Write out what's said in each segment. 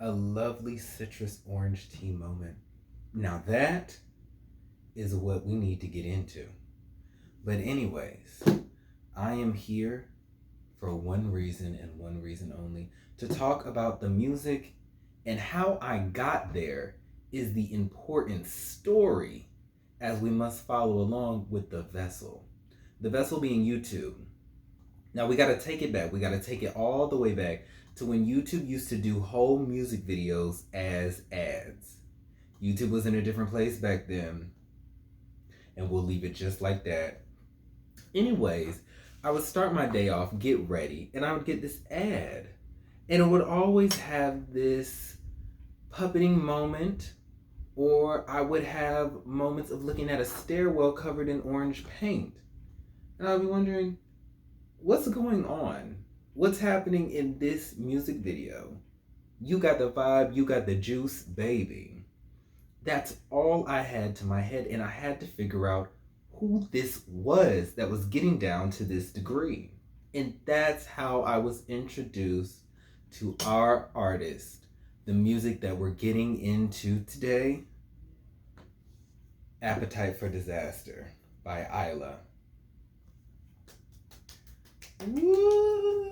A lovely citrus orange tea moment. Now that is what we need to get into. But, anyways, I am here for one reason and one reason only, to talk about the music and how I got there is the important story as we must follow along with the vessel. The vessel being YouTube. Now we got to take it back. We got to take it all the way back to when YouTube used to do whole music videos as ads. YouTube was in a different place back then, and we'll leave it just like that. Anyways, I would start my day off, get ready, and I would get this ad. And it would always have this puppeting moment, or I would have moments of looking at a stairwell covered in orange paint. And I'd be wondering, what's going on? What's happening in this music video? You got the vibe, you got the juice, baby. That's all I had to my head, and I had to figure out who this was that was getting down to this degree. And that's how I was introduced to our artist, the music that we're getting into today, Appetite for Disaster by Isla. Woo!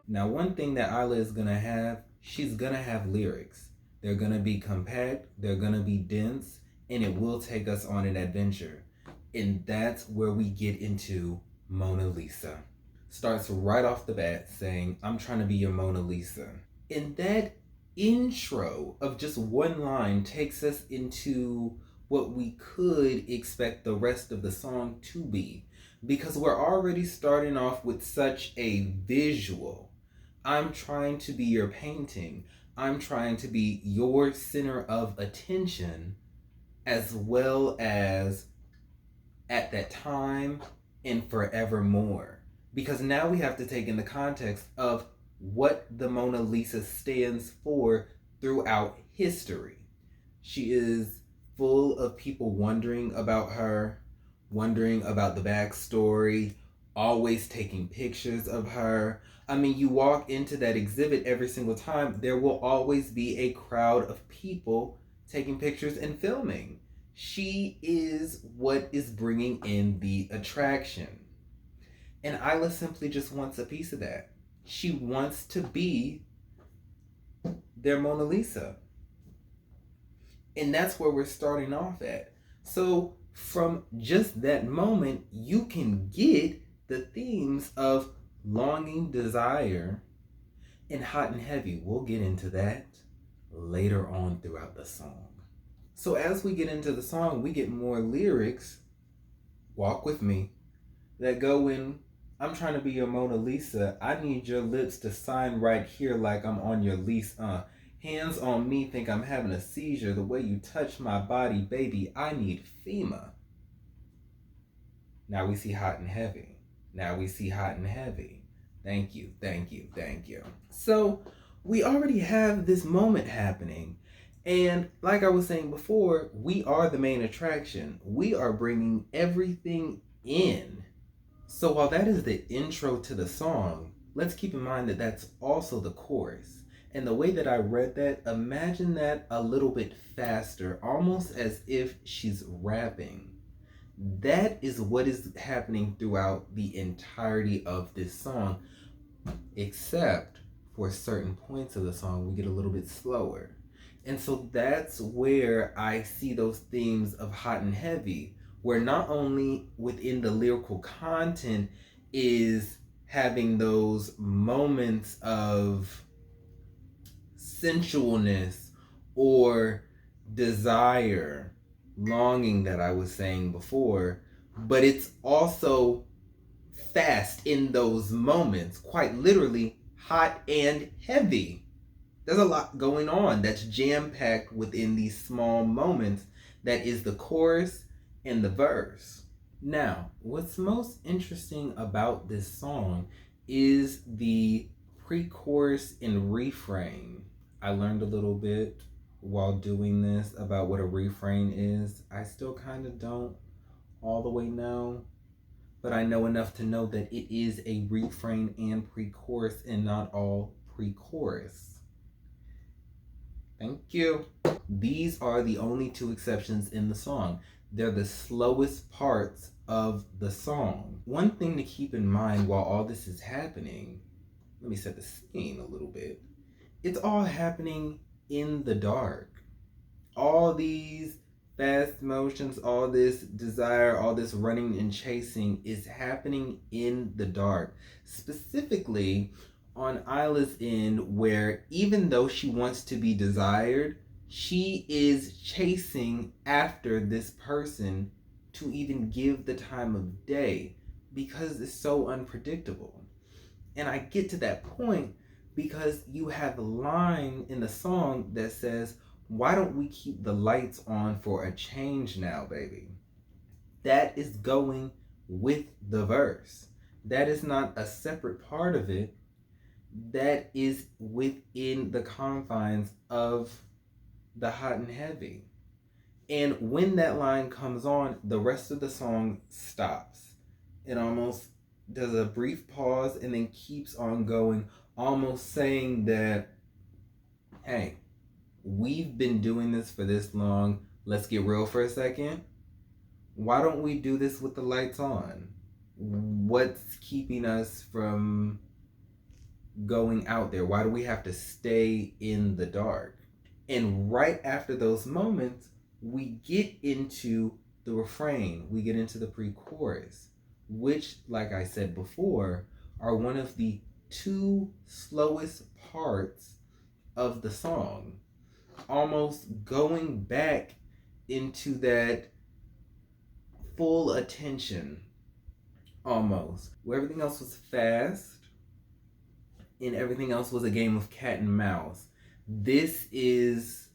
Now, one thing that Isla is gonna have, she's gonna have lyrics. They're gonna be compact, they're gonna be dense, and it will take us on an adventure. And that's where we get into Mona Lisa. Starts right off the bat saying, I'm trying to be your Mona Lisa. And that intro of just one line takes us into what we could expect the rest of the song to be. Because we're already starting off with such a visual. I'm trying to be your painting. I'm trying to be your center of attention, as well as at that time and forevermore. Because now we have to take in the context of what the Mona Lisa stands for throughout history. She is full of people wondering about her, wondering about the backstory, always taking pictures of her. I mean, you walk into that exhibit every single time, there will always be a crowd of people taking pictures and filming. She is what is bringing in the attraction. And Isla simply just wants a piece of that. She wants to be their Mona Lisa. And that's where we're starting off at. So from just that moment, you can get the themes of longing, desire, and hot and heavy. We'll get into that later on throughout the song. So as we get into the song, we get more lyrics, walk with me, that go in, I'm trying to be your Mona Lisa. I need your lips to sign right here like I'm on your lease. Hands on me, think I'm having a seizure. The way you touch my body, baby, I need FEMA. Now we see hot and heavy. Now we see hot and heavy. Thank you, thank you, thank you. So we already have this moment happening. And like I was saying before, we are the main attraction. We are bringing everything in. So while that is the intro to the song, let's keep in mind that that's also the chorus. And the way that I read that, imagine that a little bit faster, almost as if she's rapping. That is what is happening throughout the entirety of this song, except for certain points of the song, we get a little bit slower. And so that's where I see those themes of hot and heavy, where not only within the lyrical content is having those moments of sensualness or desire, longing that I was saying before, but it's also fast in those moments, quite literally hot and heavy. There's a lot going on that's jam-packed within these small moments that is the chorus and the verse. Now, what's most interesting about this song is the pre-chorus and refrain. I learned a little bit while doing this about what a refrain is. I still kind of don't all the way know, but I know enough to know that it is a refrain and pre-chorus and not all pre-chorus. Thank you. These are the only two exceptions in the song. They're the slowest parts of the song. One thing to keep in mind while all this is happening, let me set the scene a little bit. It's all happening in the dark. All these fast motions, all this desire, all this running and chasing is happening in the dark. Specifically on Isla's end, where even though she wants to be desired, she is chasing after this person to even give the time of day because it's so unpredictable. And I get to that point because you have a line in the song that says, "Why don't we keep the lights on for a change now, baby?" That is going with the verse. That is not a separate part of it. That is within the confines of the Hot and Heavy. And when that line comes on, the rest of the song stops. It almost does a brief pause and then keeps on going, almost saying that, hey, we've been doing this for this long. Let's get real for a second. Why don't we do this with the lights on? What's keeping us from going out there? Why do we have to stay in the dark? And right after those moments, we get into the refrain, we get into the pre-chorus, which, like I said before, are one of the two slowest parts of the song. Almost going back into that full attention, almost, where everything else was fast and everything else was a game of cat and mouse. This is,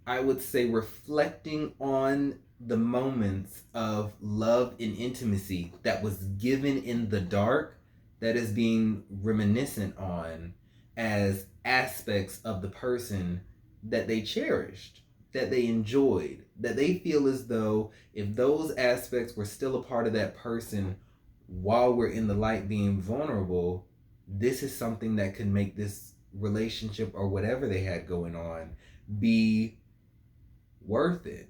I would say, reflecting on the moments of love and intimacy that was given in the dark, that is being reminiscent on as aspects of the person that they cherished, that they enjoyed, that they feel as though if those aspects were still a part of that person while we're in the light being vulnerable, this is something that could make this relationship or whatever they had going on be worth it.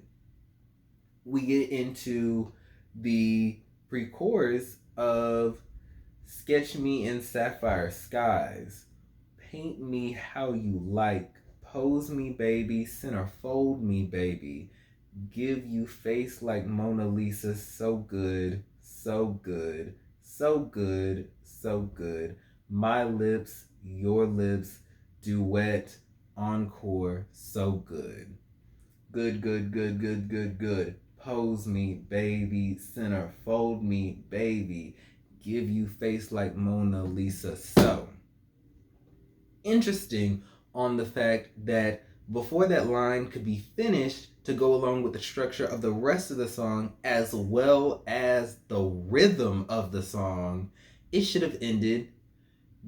We get into the pre-chorus of "Sketch me in sapphire skies, paint me how you like, pose me baby, centerfold me baby, give you face like Mona Lisa, so good, so good, so good, so good, my lips, your lips, duet, encore, so good. Good, good, good, good, good, good. Pose me, baby, center, fold me, baby, give you face like Mona Lisa." So, interesting on the fact that before that line could be finished to go along with the structure of the rest of the song, as well as the rhythm of the song, it should have ended,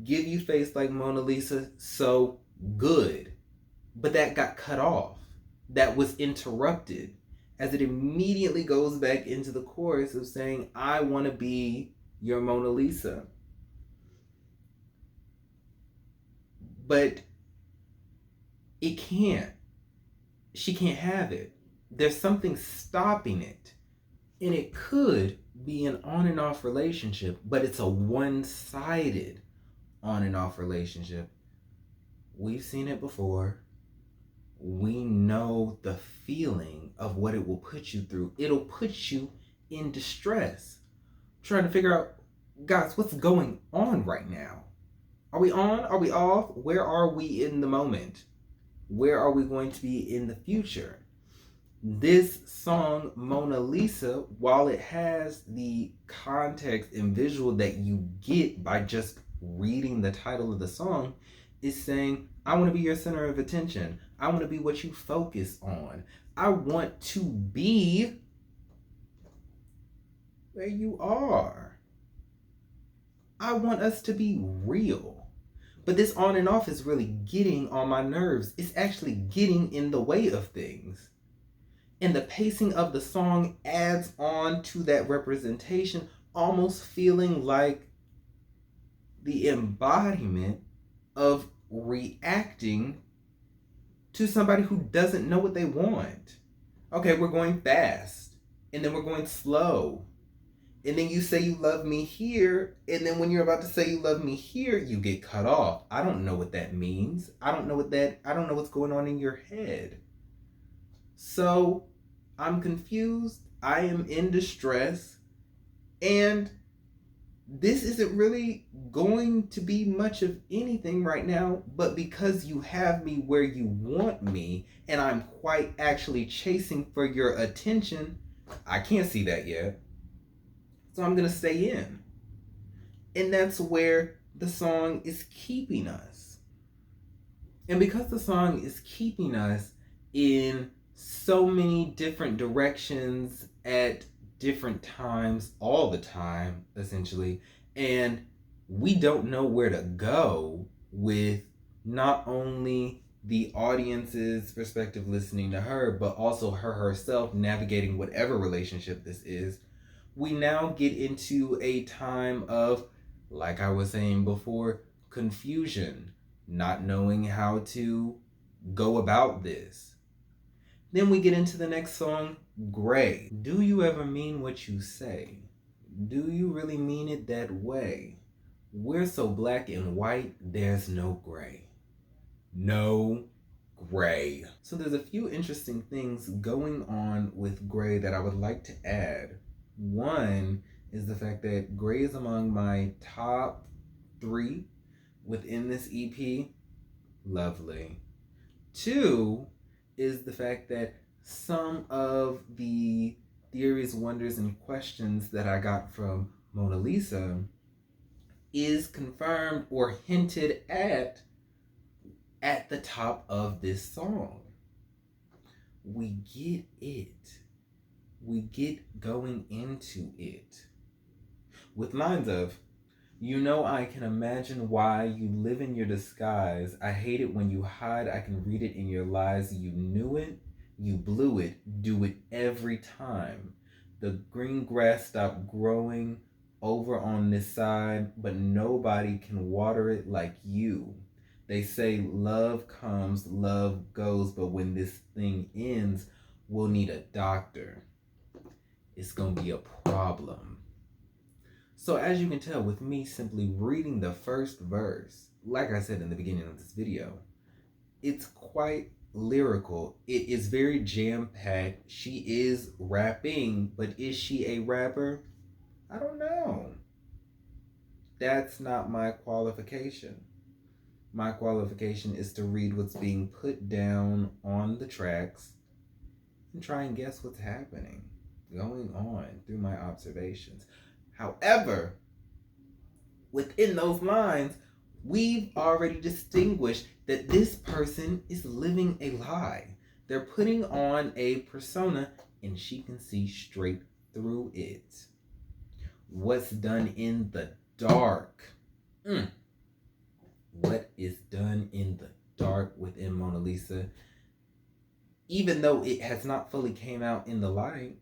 "Give you face like Mona Lisa, so good." But that got cut off. That was interrupted as it immediately goes back into the chorus of saying, "I want to be your Mona Lisa." But it can't. She can't have it. There's something stopping it. And it could be an on and off relationship, but it's a one-sided on and off relationship. We've seen it before. We know the feeling of what it will put you through. It'll put you in distress. Trying to figure out, guys, what's going on right now? Are we on? Are we off? Where are we in the moment? Where are we going to be in the future? This song, Mona Lisa, while it has the context and visual that you get by just reading the title of the song, is saying, I want to be your center of attention. I want to be what you focus on. I want to be where you are. I want us to be real. But this on and off is really getting on my nerves. It's actually getting in the way of things. And the pacing of the song adds on to that representation, almost feeling like the embodiment of reacting to somebody who doesn't know what they want. Okay, we're going fast, and then we're going slow. And then you say you love me here, and then when you're about to say you love me here, you get cut off. I don't know what that means. I don't know what's going on in your head. So I'm confused. I am in distress. And this isn't really going to be much of anything right now, but because you have me where you want me, and I'm quite actually chasing for your attention, I can't see that yet. So I'm going to stay in. And that's where the song is keeping us. And because the song is keeping us in so many different directions at different times, all the time, essentially, and we don't know where to go with not only the audience's perspective listening to her, but also her herself navigating whatever relationship this is, we now get into a time of, like I was saying before, confusion, not knowing how to go about this. Then we get into the next song, Gray. Do you ever mean what you say? Do you really mean it that way? We're so black and white, there's no gray. No gray. So there's a few interesting things going on with Gray that I would like to add. One is the fact that Gray is among my top 3 within this EP. Lovely. 2 is the fact that some of the theories, wonders, and questions that I got from Mona Lisa is confirmed or hinted at the top of this song. We get it. We get going into it. With lines of, you know I can imagine why you live in your disguise. I hate it when you hide. I can read it in your lies. You knew it. You blew it. Do it every time. The green grass stopped growing over on this side, but nobody can water it like you. They say love comes, love goes, but when this thing ends, we'll need a doctor. It's gonna be a problem. So as you can tell, with me simply reading the first verse, like I said in the beginning of this video, it's quite lyrical. It is very jam-packed. She is rapping, but is she a rapper? I don't know. That's not my qualification. My qualification is to read what's being put down on the tracks and try and guess what's happening, going on through my observations. However, within those lines, we've already distinguished that this person is living a lie. They're putting on a persona, and she can see straight through it. What's done in the dark? What is done in the dark within Mona Lisa, even though it has not fully came out in the light,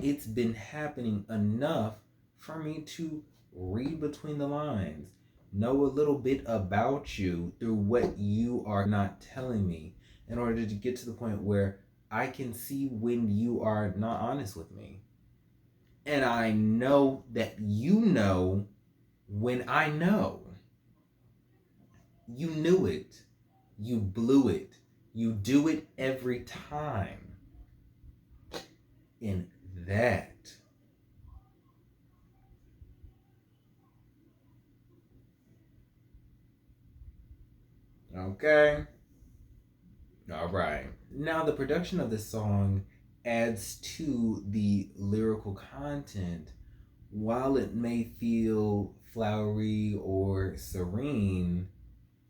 it's been happening enough for me to read between the lines, know a little bit about you through what you are not telling me, in order to get to the point where I can see when you are not honest with me. And I know that you know when I know. You knew it. You blew it. You do it every time. In that. Okay. All right. Now the production of this song adds to the lyrical content. While it may feel flowery or serene,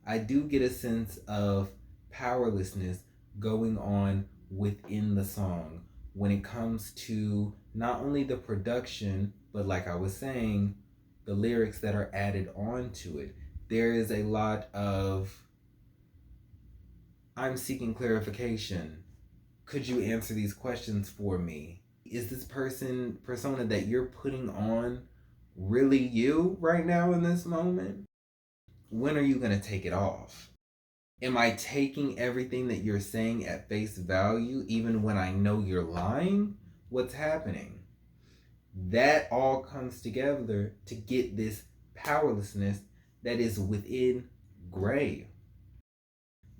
I do get a sense of powerlessness going on within the song when it comes to not only the production, but like I was saying, the lyrics that are added on to it. There is a lot of, I'm seeking clarification. Could you answer these questions for me? Is this persona that you're putting on really you right now in this moment? When are you going to take it off? Am I taking everything that you're saying at face value even when I know you're lying? What's happening? That all comes together to get this powerlessness that is within Gray.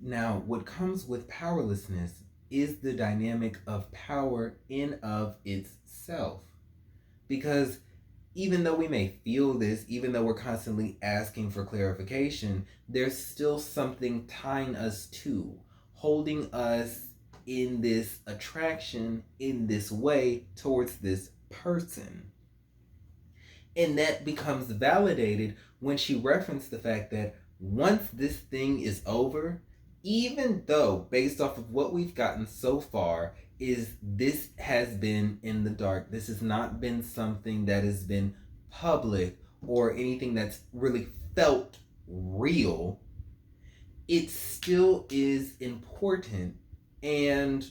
Now, what comes with powerlessness is the dynamic of power in of itself. Because even though we may feel this, even though we're constantly asking for clarification, there's still something tying us to, holding us in this attraction, in this way towards this person. And that becomes validated when she referenced the fact that once this thing is over, even though based off of what we've gotten so far is this has been in the dark, this has not been something that has been public or anything that's really felt real, it still is important and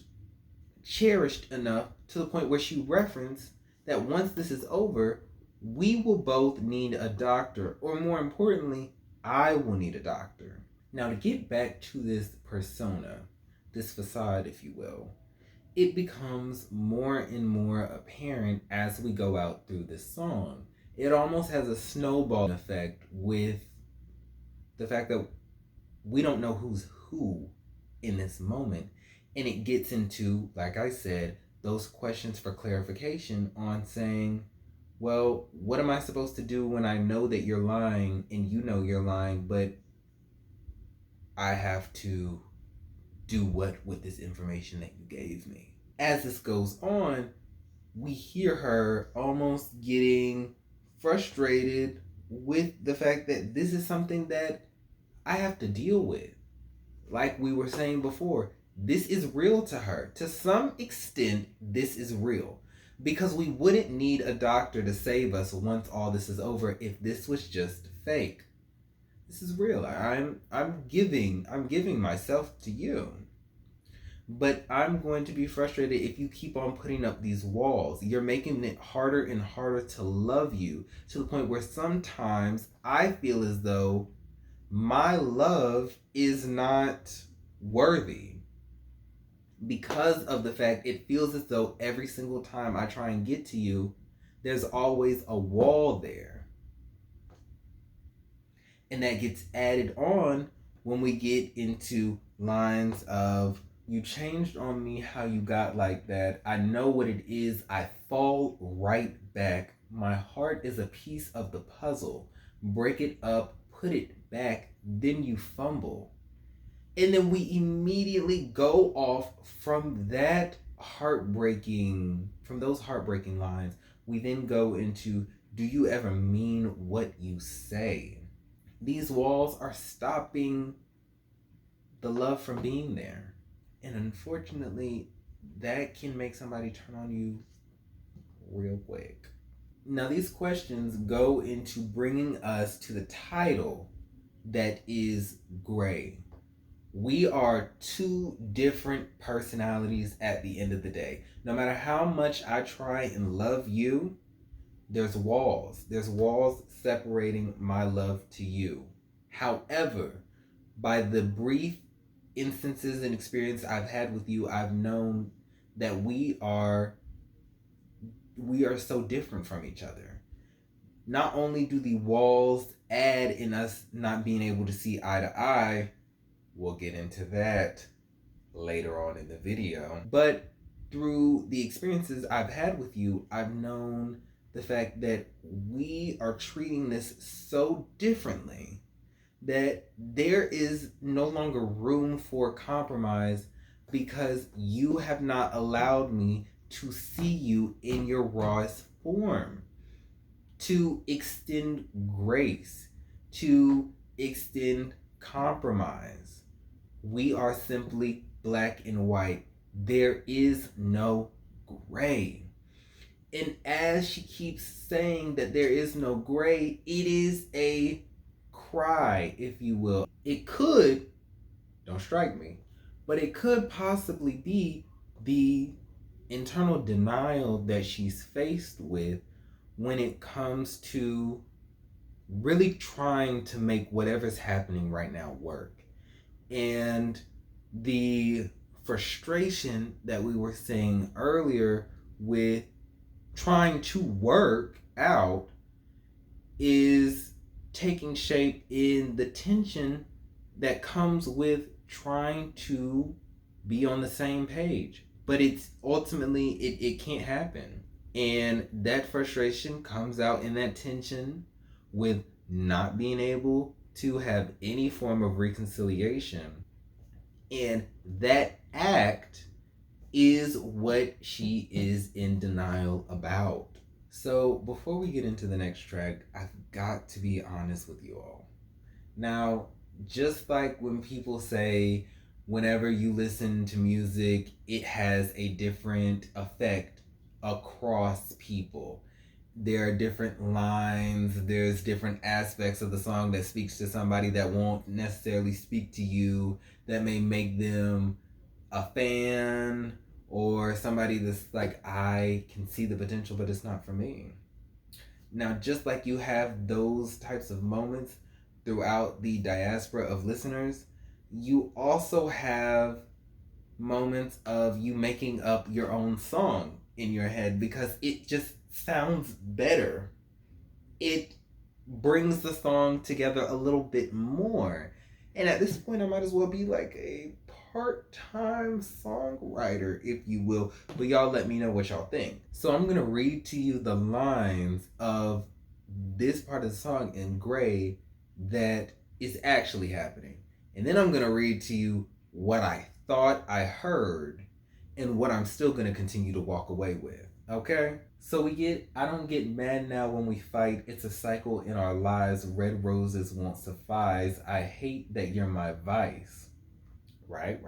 cherished enough to the point where she referenced that once this is over, we will both need a doctor, or more importantly, I will need a doctor. Now, to get back to this persona, this facade, if you will, it becomes more and more apparent as we go out through this song. It almost has a snowball effect with the fact that we don't know who's who in this moment. And it gets into, like I said, those questions for clarification on saying, well, what am I supposed to do when I know that you're lying and you know you're lying, but I have to do what with this information that you gave me? As this goes on, we hear her almost getting frustrated with the fact that this is something that I have to deal with. Like we were saying before, this is real to her. To some extent, this is real. Because we wouldn't need a doctor to save us once all this is over if this was just fake. This is real. I'm giving myself to you. But I'm going to be frustrated if you keep on putting up these walls. You're making it harder and harder to love you, to the point where sometimes I feel as though my love is not worthy, because of the fact it feels as though every single time I try and get to you, there's always a wall there. And that gets added on when we get into lines of, you changed on me how you got like that. I know what it is. I fall right back. My heart is a piece of the puzzle. Break it up, put it back, then you fumble. And then we immediately go off from those heartbreaking lines. We then go into, do you ever mean what you say? These walls are stopping the love from being there. And unfortunately, that can make somebody turn on you real quick. Now, these questions go into bringing us to the title that is Gray. We are two different personalities at the end of the day. No matter how much I try and love you, there's walls. There's walls separating my love to you. However, by the brief instances and experience I've had with you, I've known that we are so different from each other. Not only do the walls add in us not being able to see eye to eye, we'll get into that later on in the video, but through the experiences I've had with you, I've known the fact that we are treating this so differently that there is no longer room for compromise, because you have not allowed me to see you in your rawest form, to extend grace, to extend compromise. We are simply black and white. There is no gray. And as she keeps saying that there is no gray, it is a cry, if you will. It could, don't strike me, but it could possibly be the internal denial that she's faced with when it comes to really trying to make whatever's happening right now work. And the frustration that we were saying earlier with trying to work out is taking shape in the tension that comes with trying to be on the same page. But it's ultimately, it can't happen. And that frustration comes out in that tension with not being able to have any form of reconciliation. And that act is what she is in denial about. So before we get into the next track, I've got to be honest with you all. Now, just like when people say, whenever you listen to music, it has a different effect across people. There are different lines, there's different aspects of the song that speaks to somebody that won't necessarily speak to you, that may make them a fan or somebody that's like, I can see the potential, but it's not for me. Now, just like you have those types of moments throughout the diaspora of listeners, you also have moments of you making up your own song in your head because it just sounds better. It brings the song together a little bit more. And at this point, I might as well be like a part-time songwriter, if you will. But y'all let me know what y'all think. So I'm going to read to you the lines of this part of the song in gray that is actually happening. And then I'm going to read to you what I thought I heard and what I'm still going to continue to walk away with. Okay? So we get, I don't get mad now when we fight. It's a cycle in our lives. Red roses won't suffice. I hate that you're my vice. Right.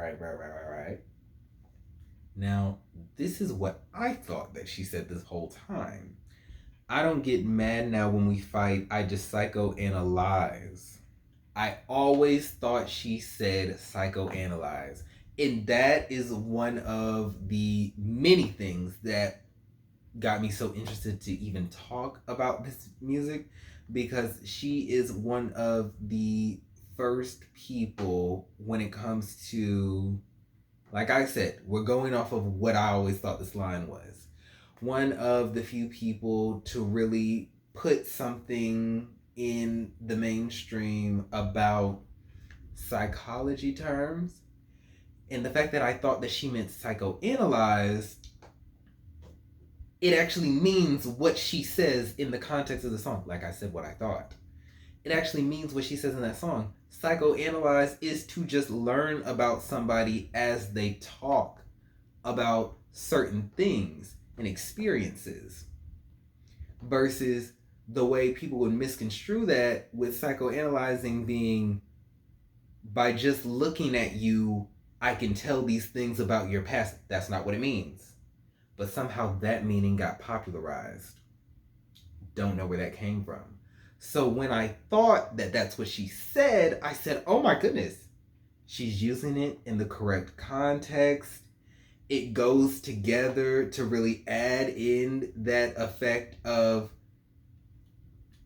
Now, this is what I thought that she said this whole time. I don't get mad now when we fight. I just psychoanalyze. I always thought she said psychoanalyze. And that is one of the many things that got me so interested to even talk about this music, because she is one of the first people when it comes to, like I said, we're going off of what I always thought this line was. One of the few people to really put something in the mainstream about psychology terms. And the fact that I thought that she meant psychoanalyze, it actually means what she says in the context of the song. Like I said, what I thought. It actually means what she says in that song. Psychoanalyze is to just learn about somebody as they talk about certain things and experiences, versus the way people would misconstrue that with psychoanalyzing being, by just looking at you, I can tell these things about your past. That's not what it means. But somehow that meaning got popularized. Don't know where that came from. So when I thought that that's what she said, I said, oh my goodness, she's using it in the correct context. It goes together to really add in that effect of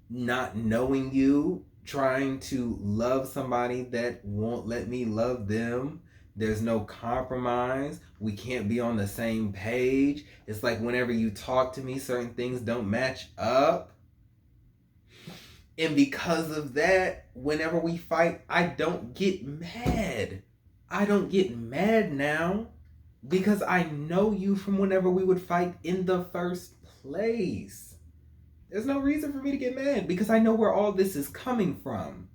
not knowing you, trying to love somebody that won't let me love them. There's no compromise. We can't be on the same page. It's like whenever you talk to me, certain things don't match up. And because of that, whenever we fight, I don't get mad. I don't get mad now because I know you from whenever we would fight in the first place. There's no reason for me to get mad because I know where all this is coming from.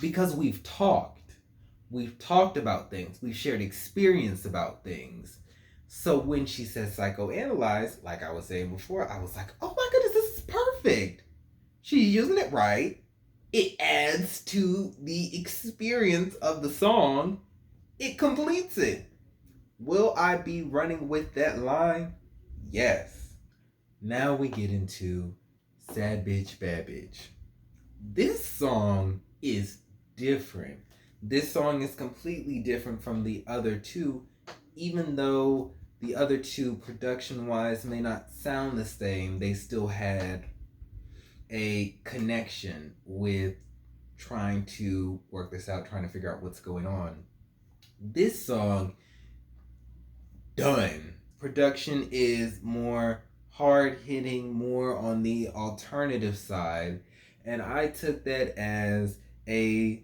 Because we've talked. We've talked about things. We've shared experience about things. So when she says psychoanalyze, like I was saying before, I was like, oh my goodness, this is perfect. She's using it right. It adds to the experience of the song. It completes it. Will I be running with that line? Yes. Now we get into Sad Bitch, Bad Bitch. This song is different. This song is completely different from the other two, even though The other two, production wise, may not sound the same. They still had a connection with trying to work this out, trying to figure out what's going on. This song, done. Production is more hard hitting, more on the alternative side. And I took that as a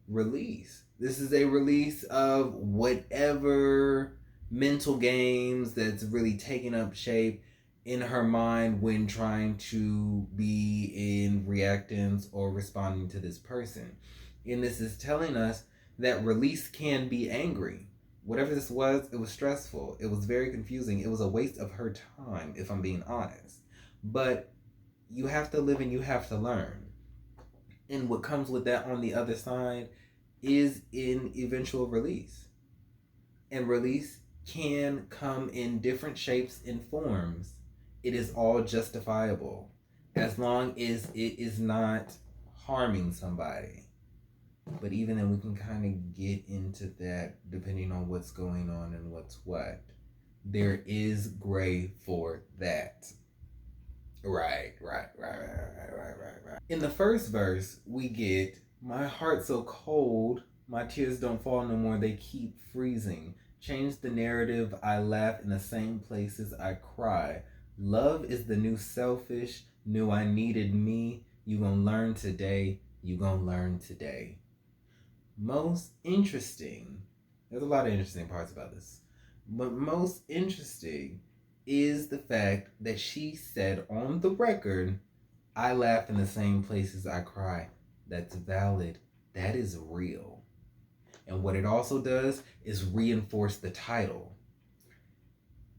release. This is a release of whatever mental games that's really taking up shape in her mind when trying to be in reactance or responding to this person. And this is telling us that release can be angry. Whatever this was, it was stressful. It was very confusing. It was a waste of her time, if I'm being honest. But you have to live and you have to learn. And what comes with that on the other side is in eventual release. And release can come in different shapes and forms. It is all justifiable as long as it is not harming somebody. But even then, we can kind of get into that depending on what's going on and what's what. There is gray for that. Right. In the first verse, we get, my heart so cold, my tears don't fall no more, they keep freezing. Change the narrative, I laugh in the same places I cry. Love is the new selfish, knew I needed me. You gonna learn today, you gonna learn today. Most interesting, there's a lot of interesting parts about this, but most interesting is the fact that she said on the record, I laugh in the same places I cry. That's valid. That is real. And what it also does is reinforce the title.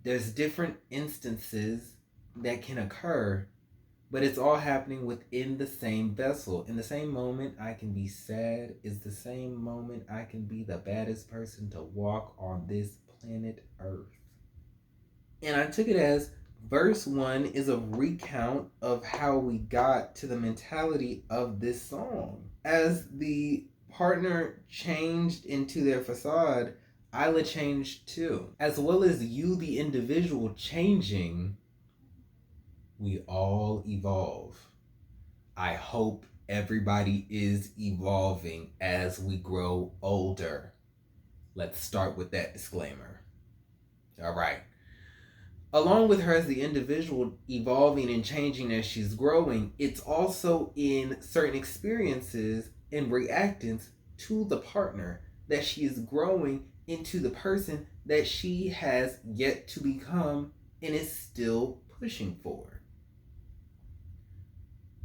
There's different instances that can occur, but it's all happening within the same vessel. In the same moment I can be sad is the same moment I can be the baddest person to walk on this planet Earth. And I took it as verse 1 is a recount of how we got to the mentality of this song. As the partner changed into their facade, Isla changed too. As well as you, the individual, changing, we all evolve. I hope everybody is evolving as we grow older. Let's start with that disclaimer. All right. Along with her as the individual evolving and changing as she's growing, it's also in certain experiences and reactance to the partner that she is growing into the person that she has yet to become and is still pushing for.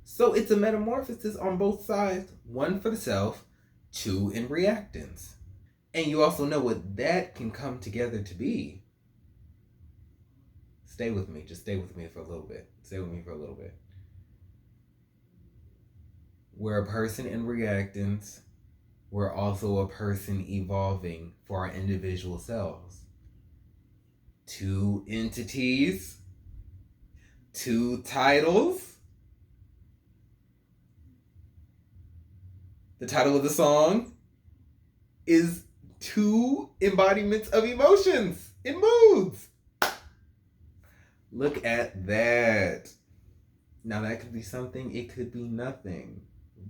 So it's a metamorphosis on both sides, one for the self, two in reactance. And you also know what that can come together to be. Stay with me. Just stay with me for a little bit. Stay with me for a little bit. We're a person in reactance. We're also a person evolving for our individual selves. Two entities. Two titles. The title of the song is two embodiments of emotions and moods. Look at that. Now that could be something, it could be nothing,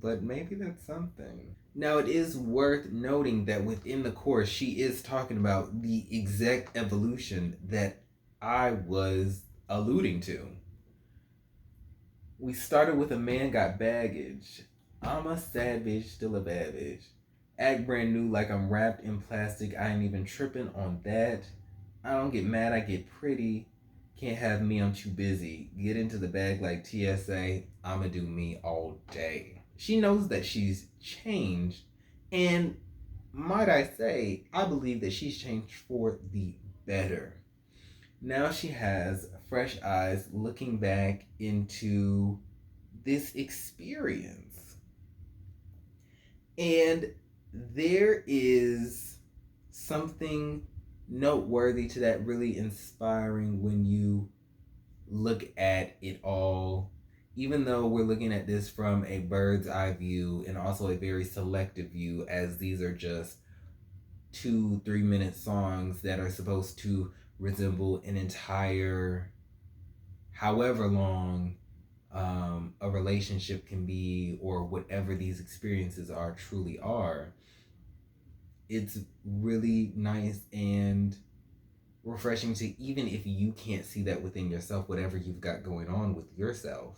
but maybe that's something. Now it is worth noting that within the chorus, she is talking about the exact evolution that I was alluding to. We started with a man got baggage. I'm a savage, still a bad bitch. Act brand new like I'm wrapped in plastic. I ain't even tripping on that. I don't get mad, I get pretty. Can't have me, I'm too busy. Get into the bag like TSA. I'ma do me all day. She knows that she's changed. And might I say, I believe that she's changed for the better. Now she has fresh eyes looking back into this experience. And there is something noteworthy to that, really inspiring when you look at it all, even though we're looking at this from a bird's eye view and also a very selective view, as these are just 2-3 minute songs that are supposed to resemble an entire, however long a relationship can be, or whatever these experiences are truly are. It's really nice and refreshing to, even if you can't see that within yourself, whatever you've got going on with yourself,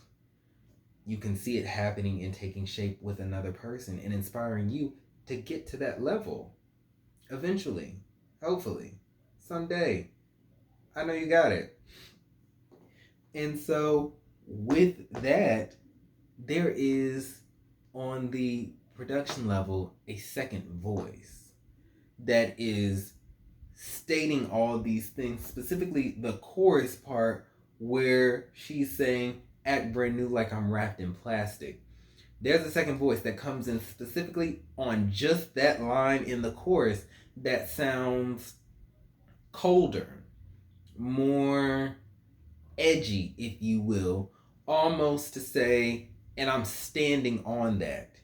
you can see it happening and taking shape with another person and inspiring you to get to that level eventually, hopefully, someday. I know you got it. And so, with that, there is, on the production level, a second voice that is stating all these things, specifically the chorus part where she's saying, act brand new like I'm wrapped in plastic. There's a second voice that comes in specifically on just that line in the chorus that sounds colder, more edgy, if you will, almost to say, and I'm standing on that.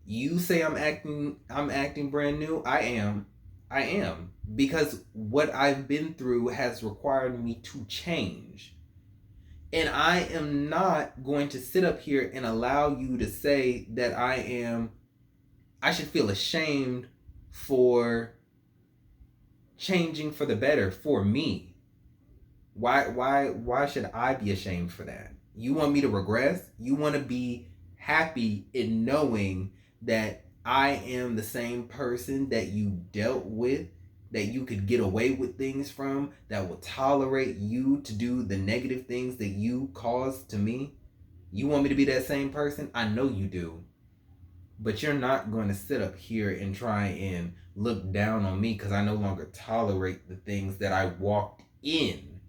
You say I'm acting brand new. I am. Because what I've been through has required me to change. And I am not going to sit up here and allow you to say that I should feel ashamed for changing for the better for me. Why should I be ashamed for that? You want me to regress? You want to be happy in knowing that I am the same person that you dealt with, that you could get away with things from, that will tolerate you to do the negative things that you caused to me? You want me to be that same person? I know you do. But you're not going to sit up here and try and look down on me because I no longer tolerate the things that I walked in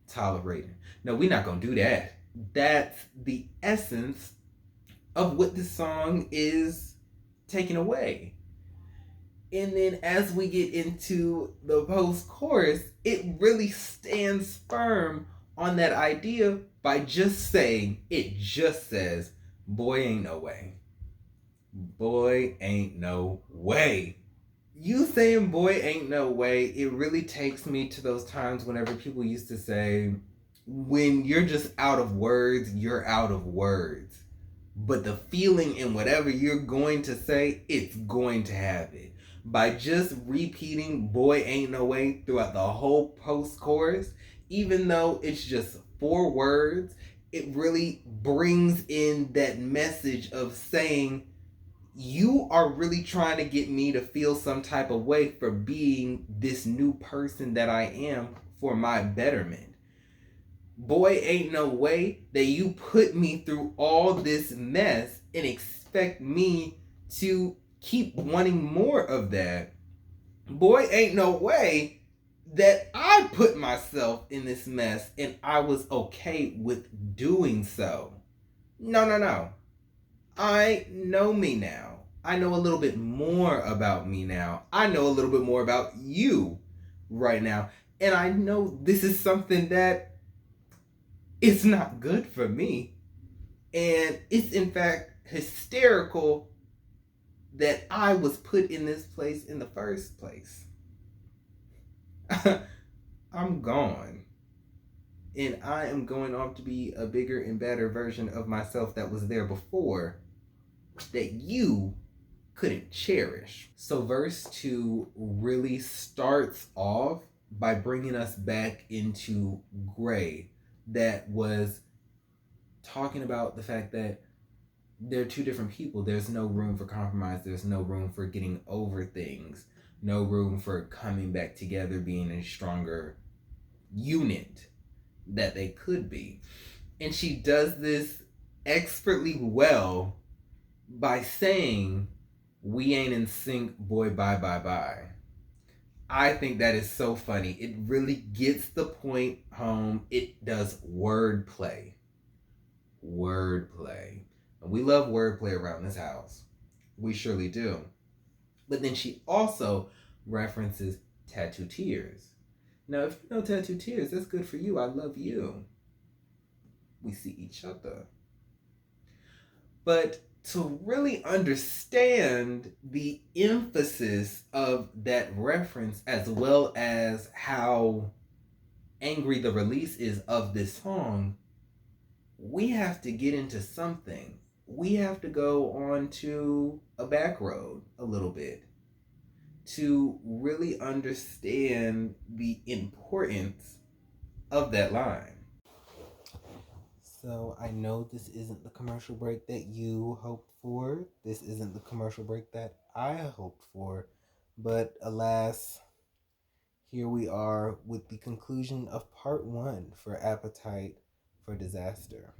tolerating. No, we're not going to do that. That's the essence of what this song is taking away. And then as we get into the post-chorus, it really stands firm on that idea by just saying, it just says, boy ain't no way. Boy ain't no way. You saying boy ain't no way, it really takes me to those times whenever people used to say, when you're just out of words, you're out of words. But the feeling in whatever you're going to say, it's going to have it. By just repeating boy ain't no way throughout the whole post-chorus, even though it's just 4 words, it really brings in that message of saying, you are really trying to get me to feel some type of way for being this new person that I am for my betterment. Boy, ain't no way that you put me through all this mess and expect me to keep wanting more of that. Boy, ain't no way that I put myself in this mess and I was okay with doing so. No. I know me now. I know a little bit more about me now. I know a little bit more about you right now. And I know this is something that it's not good for me. And it's in fact hysterical that I was put in this place in the first place. I'm gone. And I am going off to be a bigger and better version of myself that was there before that you couldn't cherish. So verse 2 really starts off by bringing us back into Gray, that was talking about the fact that they're 2 different people. There's no room for compromise. There's no room for getting over things. No room for coming back together, being a stronger unit that they could be. And she does this expertly well by saying, we ain't in sync, boy, bye. I think that is so funny. It really gets the point home. It does wordplay. And we love wordplay around this house. We surely do. But then she also references Tattoo Tears. Now, if you know Tattoo Tears, that's good for you. I love you. We see each other. But to really understand the emphasis of that reference, as well as how angry the release is of this song, we have to get into something. We have to go on to a back road a little bit to really understand the importance of that line. So I know this isn't the commercial break that you hoped for. This isn't the commercial break that I hoped for. But alas, here we are with the conclusion of part 1 for Appetite for Disaster.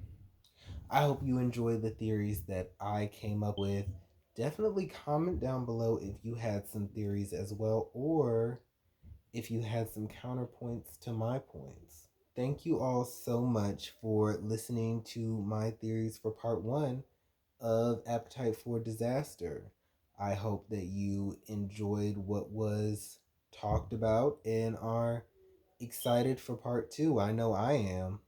I hope you enjoy the theories that I came up with. Definitely comment down below if you had some theories as well, or if you had some counterpoints to my points. Thank you all so much for listening to my theories for part 1 of Appetite for Disaster. I hope that you enjoyed what was talked about and are excited for part 2. I know I am.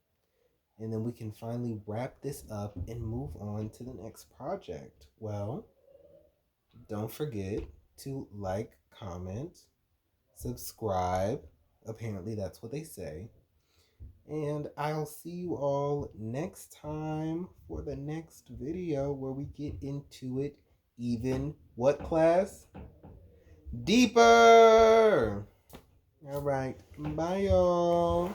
And then we can finally wrap this up and move on to the next project. Well, don't forget to like, comment, subscribe. Apparently, that's what they say. And I'll see you all next time for the next video where we get into it even what class? Deeper! All right. Bye, y'all.